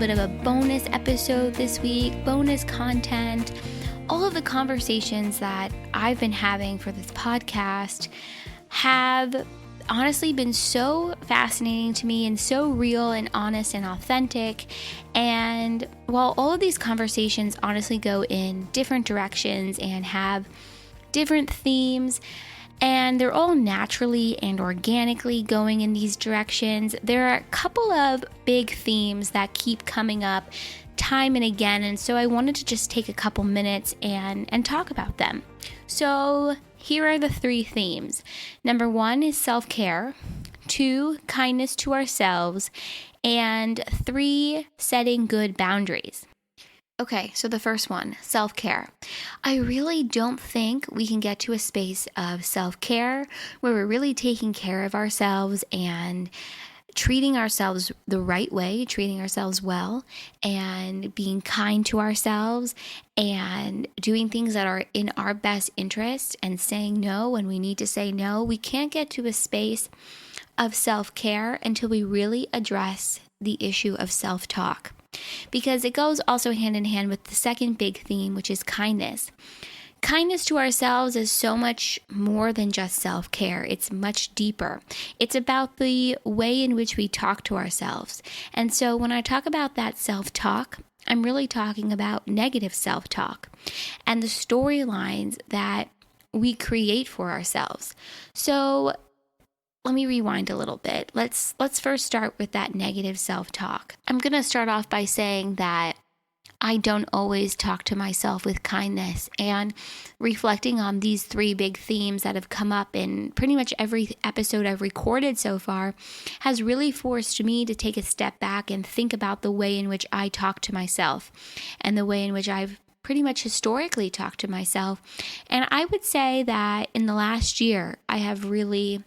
bit of a bonus episode this week, bonus content. All of the conversations that I've been having for this podcast have honestly been so fascinating to me and so real and honest and authentic. And while all of these conversations honestly go in different directions and have different themes, and they're all naturally and organically going in these directions, there are a couple of big themes that keep coming up time and again. And so I wanted to just take a couple minutes and talk about them. So here are the three themes. Number 1 is self-care. 2, kindness to ourselves. And 3, setting good boundaries. Okay, so the first one, self-care. I really don't think we can get to a space of self-care where we're really taking care of ourselves and treating ourselves the right way, treating ourselves well, and being kind to ourselves, and doing things that are in our best interest, and saying no when we need to say no. We can't get to a space of self-care until we really address the issue of self-talk, because it goes also hand in hand with the second big theme, which is kindness. Kindness to ourselves is so much more than just self-care. It's much deeper. It's about the way in which we talk to ourselves. And so when I talk about that self-talk, I'm really talking about negative self-talk and the storylines that we create for ourselves. So let me rewind a little bit. Let's first start with that negative self-talk. I'm going to start off by saying that I don't always talk to myself with kindness, and reflecting on these three big themes that have come up in pretty much every episode I've recorded so far has really forced me to take a step back and think about the way in which I talk to myself and the way in which I've pretty much historically talked to myself. And I would say that in the last year, I have really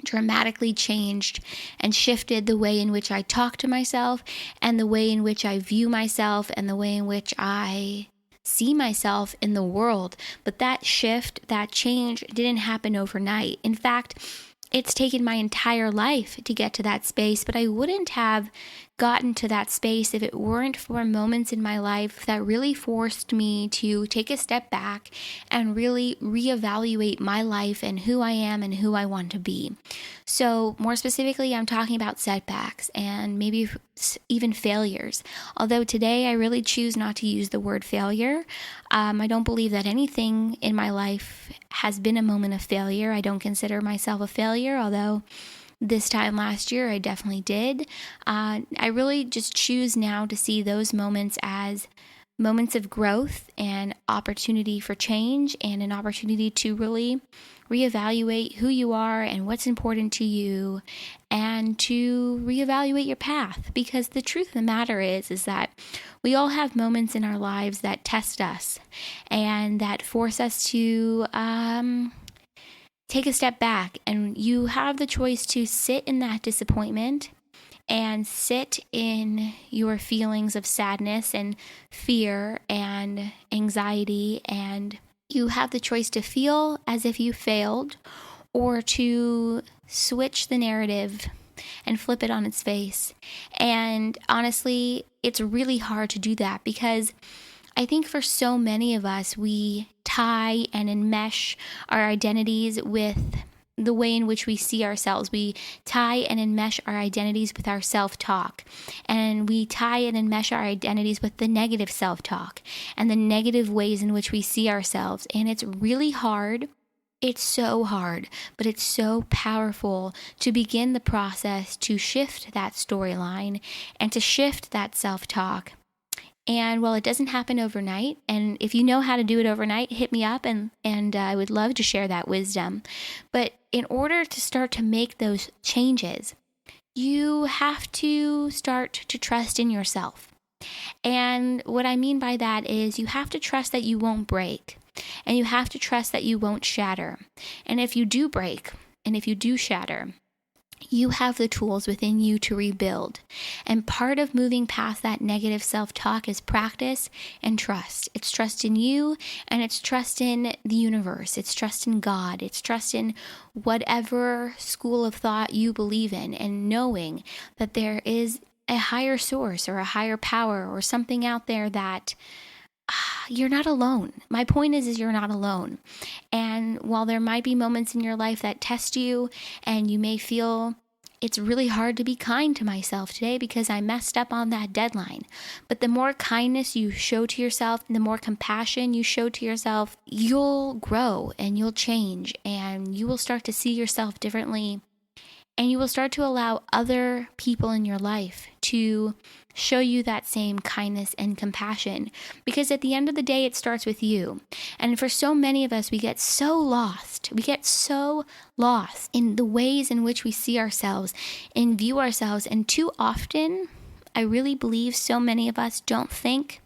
dramatically changed and shifted the way in which I talk to myself and the way in which I view myself and the way in which I see myself in the world. But that shift, that change didn't happen overnight. In fact, it's taken my entire life to get to that space, but I wouldn't have gotten to that space if it weren't for moments in my life that really forced me to take a step back and really reevaluate my life and who I am and who I want to be. So more specifically, I'm talking about setbacks and maybe even failures. Although today I really choose not to use the word failure. I don't believe that anything in my life has been a moment of failure. I don't consider myself a failure, although this time last year I definitely did. I really just choose now to see those moments as moments of growth and opportunity for change, and an opportunity to really reevaluate who you are and what's important to you, and to reevaluate your path. Because the truth of the matter is that we all have moments in our lives that test us and that force us to take a step back, and you have the choice to sit in that disappointment and sit in your feelings of sadness and fear and anxiety, and you have the choice to feel as if you failed, or to switch the narrative and flip it on its face. And honestly, it's really hard to do that, because I think for so many of us, we tie and enmesh our identities with the way in which we see ourselves. We tie and enmesh our identities with our self-talk, and we tie and enmesh our identities with the negative self-talk and the negative ways in which we see ourselves. And it's really hard. It's so hard, but it's so powerful to begin the process to shift that storyline and to shift that self-talk. And while it doesn't happen overnight, and if you know how to do it overnight, hit me up and I would love to share that wisdom. But in order to start to make those changes, you have to start to trust in yourself. And what I mean by that is you have to trust that you won't break, and you have to trust that you won't shatter. And if you do break, and if you do shatter, you have the tools within you to rebuild. And part of moving past that negative self-talk is practice and trust. It's trust in you, and it's trust in the universe. It's trust in God. It's trust in whatever school of thought you believe in, and knowing that there is a higher source or a higher power or something out there that you're not alone. My point is you're not alone. And while there might be moments in your life that test you and you may feel it's really hard to be kind to myself today because I messed up on that deadline. But the more kindness you show to yourself, the more compassion you show to yourself, you'll grow and you'll change and you will start to see yourself differently. And you will start to allow other people in your life to show you that same kindness and compassion. Because at the end of the day, it starts with you. And for so many of us, we get so lost. We get so lost in the ways in which we see ourselves and view ourselves. And too often, I really believe so many of us don't think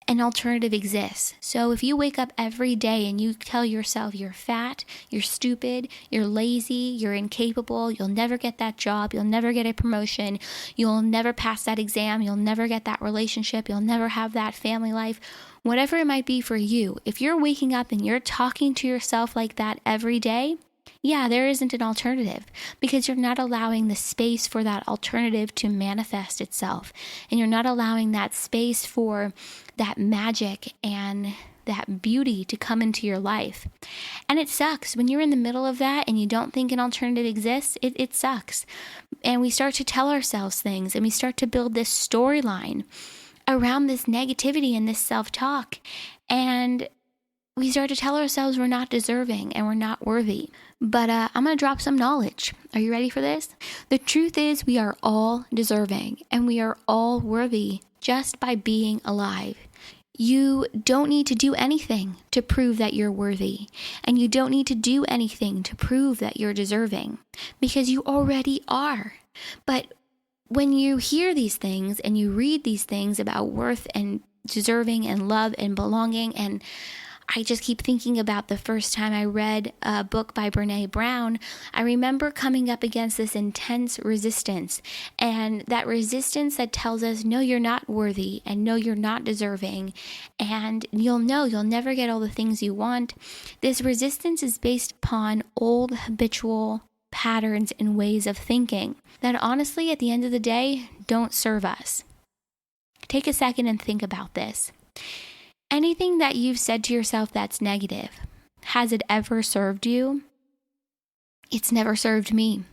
an alternative exists. So if you wake up every day and you tell yourself you're fat, you're stupid, you're lazy, you're incapable, you'll never get that job, you'll never get a promotion, you'll never pass that exam, you'll never get that relationship, you'll never have that family life, whatever it might be for you, if you're waking up and you're talking to yourself like that every day, yeah, there isn't an alternative because you're not allowing the space for that alternative to manifest itself. And you're not allowing that space for that magic and that beauty to come into your life. And it sucks when you're in the middle of that and you don't think an alternative exists. It sucks. And we start to tell ourselves things and we start to build this storyline around this negativity and this self-talk. And we start to tell ourselves we're not deserving and we're not worthy. But I'm going to drop some knowledge. Are you ready for this? The truth is we are all deserving and we are all worthy just by being alive. You don't need to do anything to prove that you're worthy. And you don't need to do anything to prove that you're deserving because you already are. But when you hear these things and you read these things about worth and deserving and love and belonging, and I just keep thinking about the first time I read a book by Brené Brown. I remember coming up against this intense resistance, and that resistance that tells us, no, you're not worthy, and no, you're not deserving, and you'll never get all the things you want. This resistance is based upon old habitual patterns and ways of thinking that honestly, at the end of the day, don't serve us. Take a second and think about this. Anything that you've said to yourself that's negative, has it ever served you? It's never served me.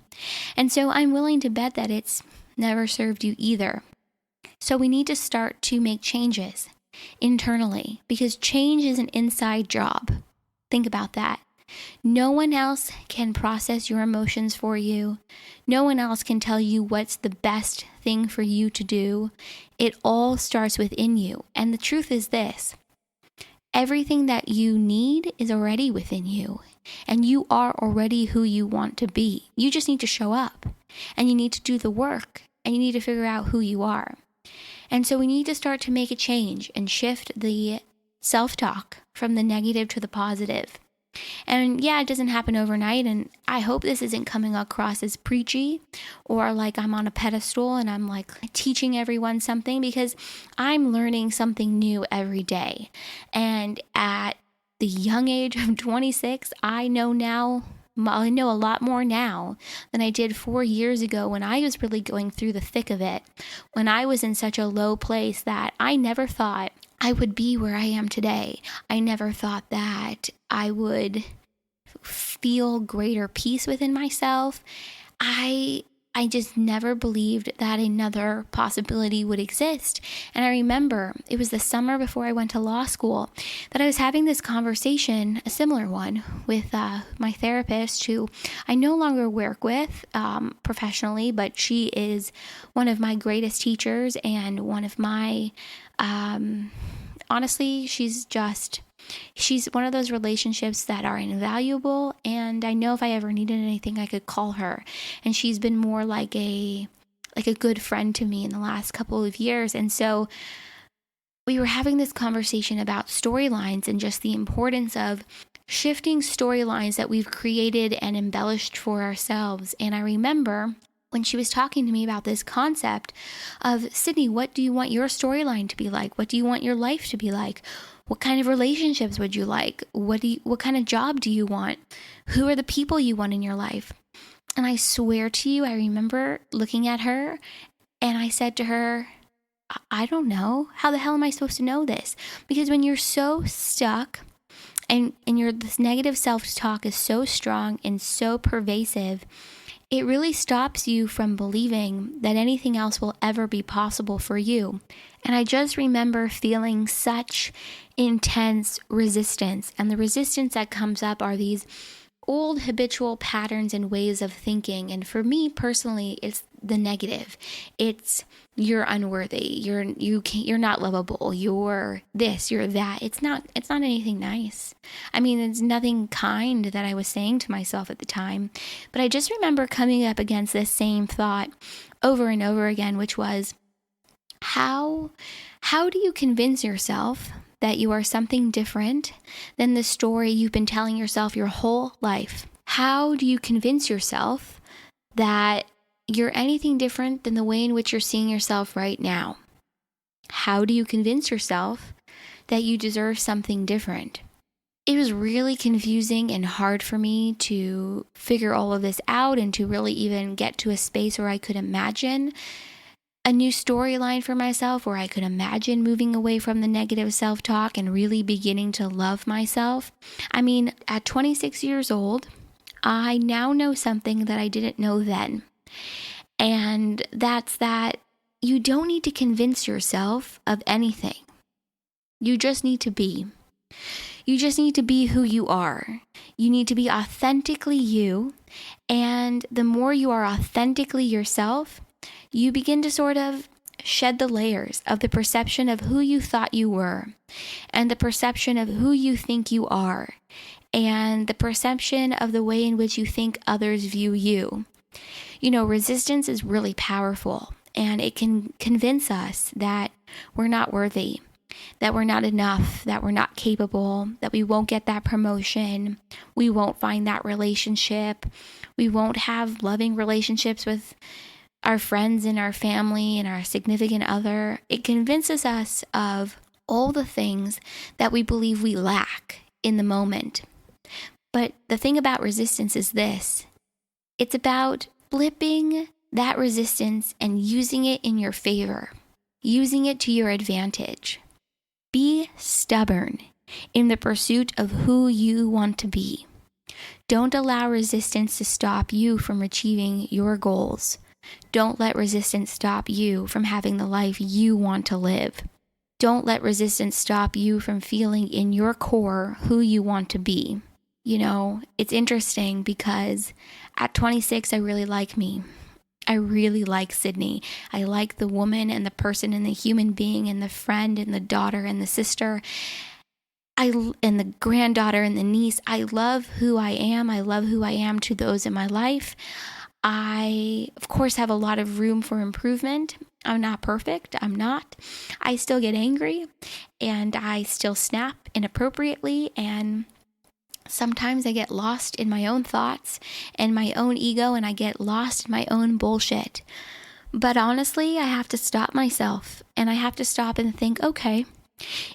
And so I'm willing to bet that it's never served you either. So we need to start to make changes internally because change is an inside job. Think about that. No one else can process your emotions for you. No one else can tell you what's the best thing for you to do. It all starts within you. And the truth is this. Everything that you need is already within you, and you are already who you want to be. You just need to show up, and you need to do the work, and you need to figure out who you are. And so we need to start to make a change and shift the self-talk from the negative to the positive. And yeah, it doesn't happen overnight, and I hope this isn't coming across as preachy or like I'm on a pedestal and I'm like teaching everyone something, because I'm learning something new every day. And at the young age of 26, I know a lot more now than I did 4 years ago when I was really going through the thick of it, when I was in such a low place that I never thought I would be where I am today. I never thought that I would feel greater peace within myself. I just never believed that another possibility would exist. And I remember it was the summer before I went to law school that I was having this conversation, a similar one, with my therapist, who I no longer work with professionally, but she is one of my greatest teachers and one of my, honestly, she's one of those relationships that are invaluable, and I know if I ever needed anything, I could call her. And she's been more like a good friend to me in the last couple of years. And so we were having this conversation about storylines and just the importance of shifting storylines that we've created and embellished for ourselves. And I remember when she was talking to me about this concept of, Sydney, what do you want your storyline to be like? What do you want your life to be like? What kind of relationships would you like? What kind of job do you want? Who are the people you want in your life? And I swear to you, I remember looking at her And I said to her, I don't know. How the hell am I supposed to know this? Because when you're so stuck and this negative self-talk is so strong and so pervasive, it really stops you from believing that anything else will ever be possible for you. And I just remember feeling such intense resistance. And the resistance that comes up are these old habitual patterns and ways of thinking. And for me personally, it's the negative. It's you're unworthy. You're not lovable. You're this, you're that. It's not anything nice. I mean, it's nothing kind that I was saying to myself at the time. But I just remember coming up against this same thought over and over again, which was, how do you convince yourself that you are something different than the story you've been telling yourself your whole life? How do you convince yourself that you're anything different than the way in which you're seeing yourself right now? How do you convince yourself that you deserve something different? It was really confusing and hard for me to figure all of this out and to really even get to a space where I could imagine a new storyline for myself, where I could imagine moving away from the negative self-talk and really beginning to love myself. I mean, at 26 years old, I now know something that I didn't know then. And that's that you don't need to convince yourself of anything. You just need to be. You just need to be who you are. You need to be authentically you. And the more you are authentically yourself, you begin to sort of shed the layers of the perception of who you thought you were, and the perception of who you think you are, and the perception of the way in which you think others view you. You know, resistance is really powerful, and it can convince us that we're not worthy, that we're not enough, that we're not capable, that we won't get that promotion, we won't find that relationship, we won't have loving relationships with our friends and our family and our significant other. It convinces us of all the things that we believe we lack in the moment. But the thing about resistance is this: it's about flipping that resistance and using it in your favor, using it to your advantage. Be stubborn in the pursuit of who you want to be. Don't allow resistance to stop you from achieving your goals. Don't let resistance stop you from having the life you want to live. Don't let resistance stop you from feeling in your core who you want to be. You know, it's interesting because at 26, I really like me. I really like Sydney. I like the woman and the person and the human being and the friend and the daughter and the sister and the granddaughter and the niece. I love who I am. I love who I am to those in my life. I, of course, have a lot of room for improvement. I'm not perfect. I'm not. I still get angry and I still snap inappropriately, and sometimes I get lost in my own thoughts and my own ego, and I get lost in my own bullshit. But honestly, I have to stop myself, and I have to stop and think, okay,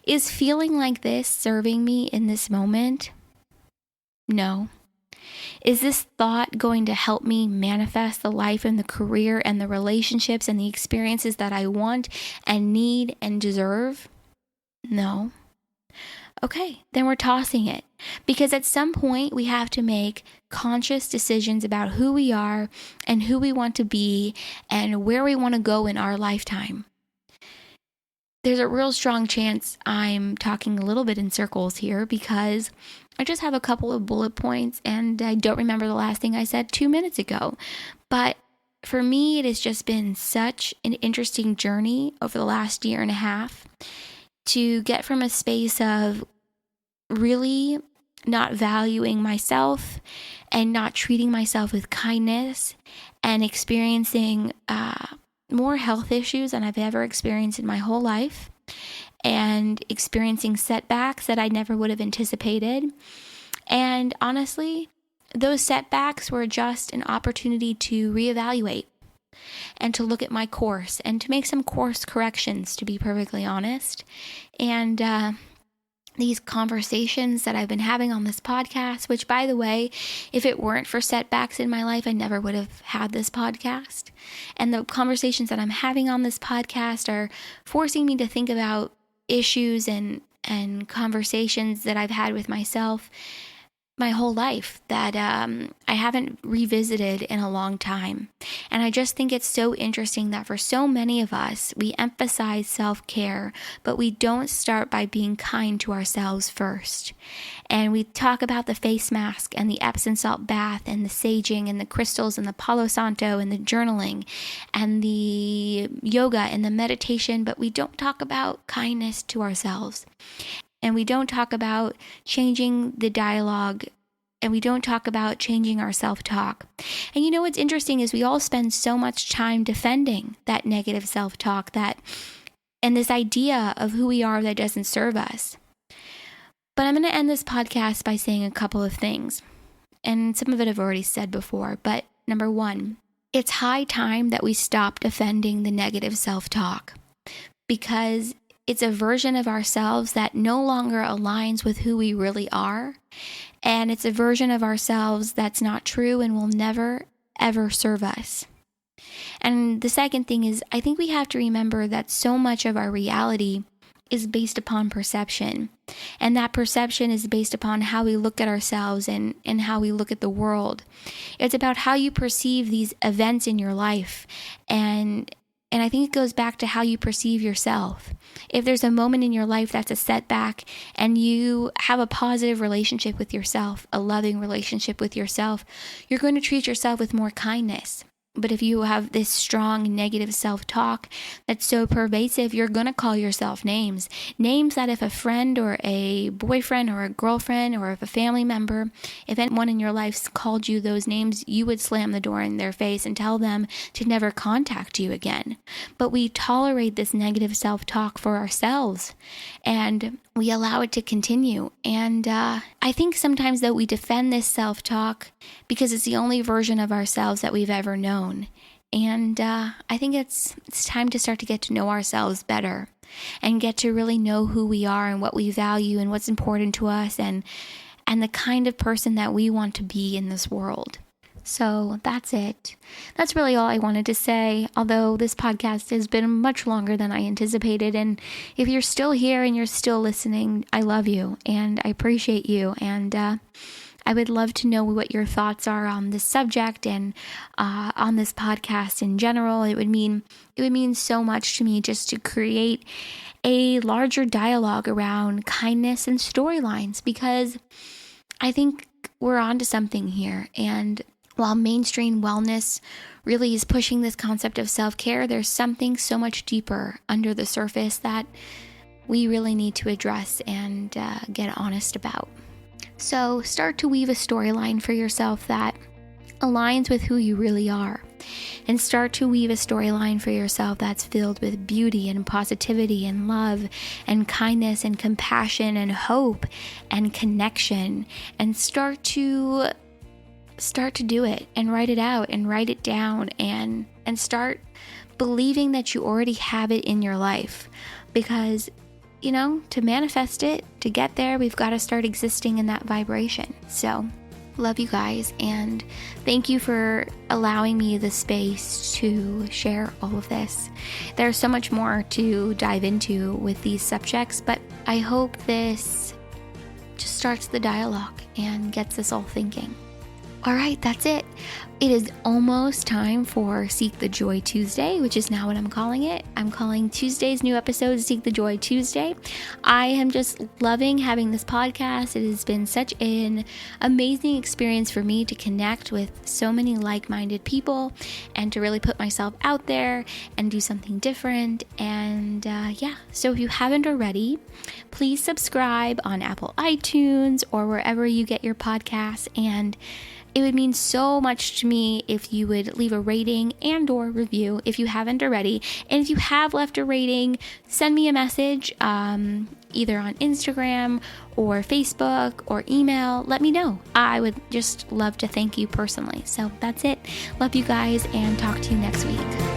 is feeling like this serving me in this moment? No. Is this thought going to help me manifest the life and the career and the relationships and the experiences that I want and need and deserve? No. Okay, then we're tossing it. Because at some point we have to make conscious decisions about who we are and who we want to be and where we want to go in our lifetime. There's a real strong chance I'm talking a little bit in circles here because I just have a couple of bullet points and I don't remember the last thing I said 2 minutes ago. But for me, it has just been such an interesting journey over the last year and a half to get from a space of really not valuing myself and not treating myself with kindness and experiencing more health issues than I've ever experienced in my whole life, and experiencing setbacks that I never would have anticipated. And honestly, those setbacks were just an opportunity to reevaluate and to look at my course and to make some course corrections, to be perfectly honest. And these conversations that I've been having on this podcast, which, by the way, if it weren't for setbacks in my life, I never would have had this podcast. And the conversations that I'm having on this podcast are forcing me to think about issues and conversations that I've had with myself my whole life that I haven't revisited in a long time. And I just think it's so interesting that for so many of us, we emphasize self-care, but we don't start by being kind to ourselves first. And we talk about the face mask and the Epsom salt bath and the saging and the crystals and the Palo Santo and the journaling and the yoga and the meditation, but we don't talk about kindness to ourselves. And we don't talk about changing the dialogue, and we don't talk about changing our self-talk. And you know what's interesting is we all spend so much time defending that negative self-talk and this idea of who we are that doesn't serve us. But I'm going to end this podcast by saying a couple of things. And some of it I've already said before, but number one, it's high time that we stop defending the negative self-talk, because it's a version of ourselves that no longer aligns with who we really are. And it's a version of ourselves that's not true and will never, ever serve us. And the second thing is, I think we have to remember that so much of our reality is based upon perception. And that perception is based upon how we look at ourselves and how we look at the world. It's about how you perceive these events in your life. And I think it goes back to how you perceive yourself. If there's a moment in your life that's a setback and you have a positive relationship with yourself, a loving relationship with yourself, you're going to treat yourself with more kindness. But if you have this strong negative self-talk that's so pervasive, you're going to call yourself names. Names that if a friend or a boyfriend or a girlfriend or if a family member, if anyone in your life called you those names, you would slam the door in their face and tell them to never contact you again. But we tolerate this negative self-talk for ourselves, and we allow it to continue. And I think sometimes that we defend this self-talk because it's the only version of ourselves that we've ever known. And I think it's time to start to get to know ourselves better and get to really know who we are and what we value and what's important to us and the kind of person that we want to be in this world. So that's it. That's really all I wanted to say, although this podcast has been much longer than I anticipated. And if you're still here and you're still listening, I love you and I appreciate you. And I would love to know what your thoughts are on this subject and on this podcast in general. It would mean so much to me just to create a larger dialogue around kindness and storylines, because I think we're onto something here. And while mainstream wellness really is pushing this concept of self-care, there's something so much deeper under the surface that we really need to address and get honest about. So start to weave a storyline for yourself that aligns with who you really are. And start to weave a storyline for yourself that's filled with beauty and positivity and love and kindness and compassion and hope and connection. And start to do it and write it out and write it down and start believing that you already have it in your life. Because, to manifest it, to get there, we've got to start existing in that vibration. So, love you guys, and thank you for allowing me the space to share all of this. There's so much more to dive into with these subjects, but I hope this just starts the dialogue and gets us all thinking. All right, that's it. It is almost time for Seek the Joy Tuesday, which is now what I'm calling it. I'm calling Tuesday's new episode Seek the Joy Tuesday. I am just loving having this podcast. It has been such an amazing experience for me to connect with so many like-minded people and to really put myself out there and do something different. And so if you haven't already, please subscribe on Apple iTunes or wherever you get your podcasts. And it would mean so much to me if you would leave a rating and or review if you haven't already. And if you have left a rating, send me a message either on Instagram or Facebook or email. Let me know. I would just love to thank you personally. So that's it. Love you guys and talk to you next week.